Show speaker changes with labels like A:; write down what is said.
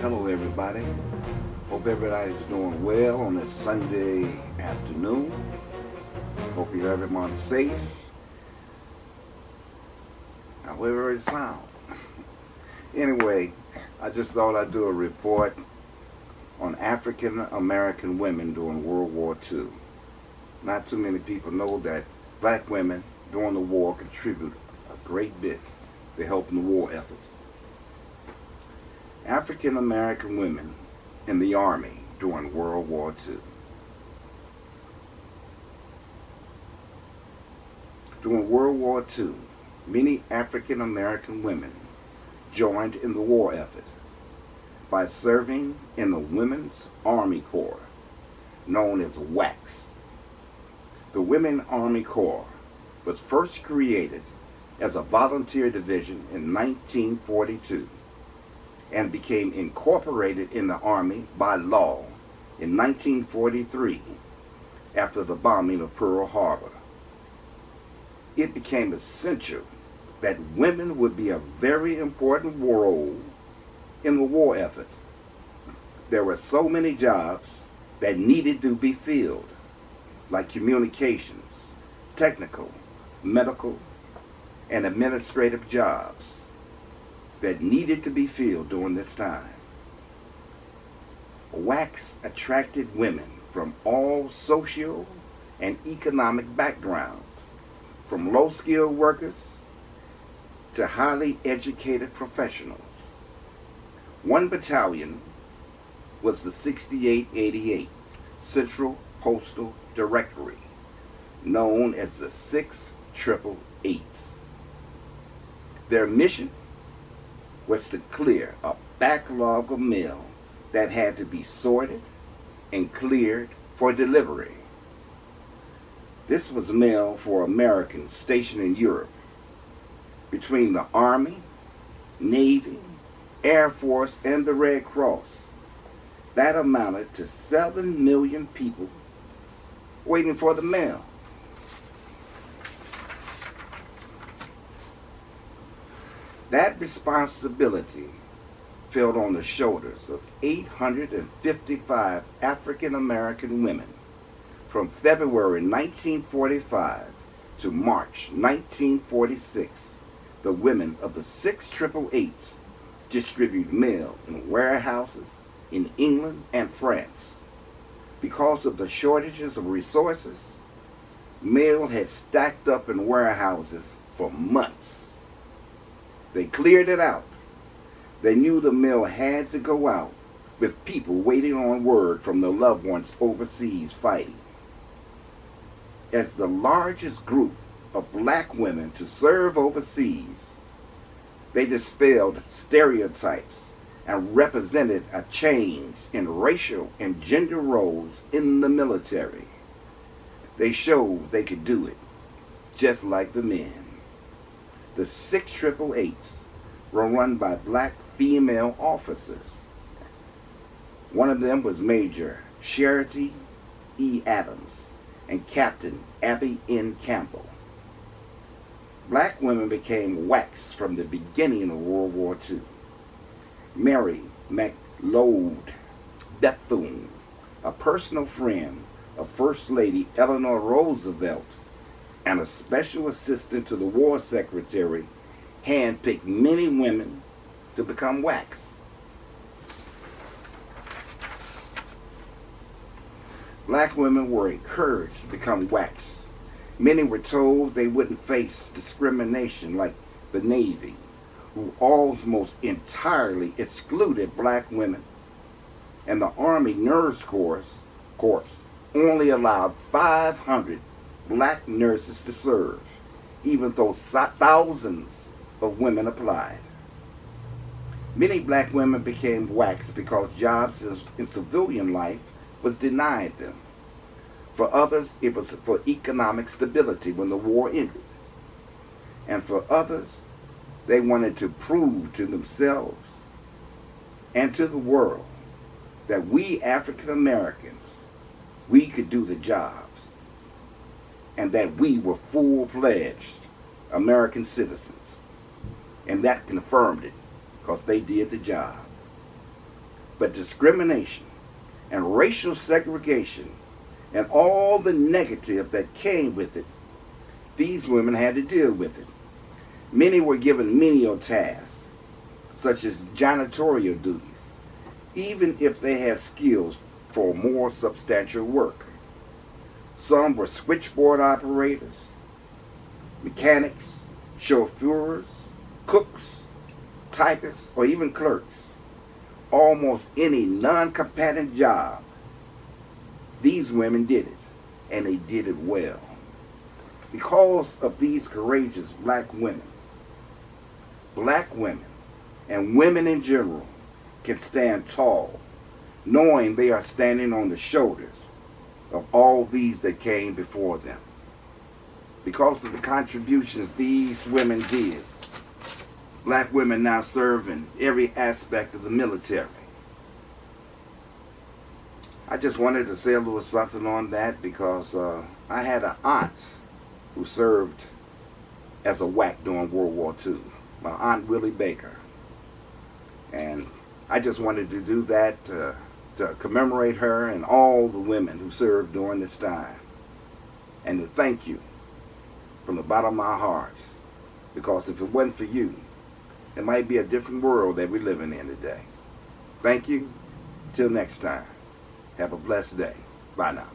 A: Hello everybody. Hope everybody's doing well on this Sunday afternoon. Hope everyone's safe. However it sounds. Anyway, I just thought I'd do a report on African American women during World War II. Not too many people know that black women during the war contributed a great bit to helping the war effort. African American women in the Army during World War II. During World War II, many African American women joined in the war effort by serving in the Women's Army Corps, known as WACS. The Women's Army Corps was first created as a volunteer division in 1942 and became incorporated in the Army by law in 1943 after the bombing of Pearl Harbor. It became essential that women would be a very important role in the war effort. There were so many jobs that needed to be filled, like communications, technical, medical, and administrative jobs that needed to be filled during this time. WACS attracted women from all social and economic backgrounds, from low-skilled workers to highly educated professionals. One battalion was the 6888 Central Postal Directory, known as the 688s. Their mission was to clear a backlog of mail that had to be sorted and cleared for delivery. This was mail for Americans stationed in Europe. Between the Army, Navy, Air Force, and the Red Cross, that amounted to 7 million people waiting for the mail. That responsibility fell on the shoulders of 855 African American women from February 1945 to March 1946. The women of the 688s distributed mail in warehouses in England and France. Because of the shortages of resources, mail had stacked up in warehouses for months. They cleared it out. They knew the mail had to go out with people waiting on word from their loved ones overseas fighting. As the largest group of black women to serve overseas, they dispelled stereotypes and represented a change in racial and gender roles in the military. They showed they could do it, just like the men. The 688s were run by black female officers. One of them was Major Charity E. Adams and Captain Abby N. Campbell. Black women became WACS from the beginning of World War II. Mary McLeod Bethune, a personal friend of First Lady Eleanor Roosevelt and a special assistant to the War Secretary, handpicked many women to become WACS. Black women were encouraged to become WACS. Many were told they wouldn't face discrimination like the Navy, who almost entirely excluded black women, and the Army Nurse Corps only allowed 500 black nurses to serve, even though thousands of women applied. Many black women became WACS because jobs in civilian life was denied them. For others, it was for economic stability when the war ended. And for others, they wanted to prove to themselves and to the world that we African Americans, we could do the jobs, and that we were full-fledged American citizens. And that confirmed it, because they did the job. but discrimination and racial segregation and all the negative that came with it, these women had to deal with it. Many were given menial tasks, such as janitorial duties, even if they had skills for more substantial work. Some were switchboard operators, mechanics, chauffeurs, cooks, typists, or even clerks. Almost any non-combatant job, these women did it, and they did it well. Because of these courageous black women, and women in general can stand tall, knowing they are standing on the shoulders of all these that came before them. Because of the contributions these women did, black women now serve in every aspect of the military. I just wanted to say a little something on that because I had an aunt who served as a WAC during World War II, my Aunt Willie Baker. And I just wanted to do that to commemorate her and all the women who served during this time. And to thank you from the bottom of my heart, because if it wasn't for you, it might be a different world that we're living in today. Thank you. Till next time. Have a blessed day. Bye now.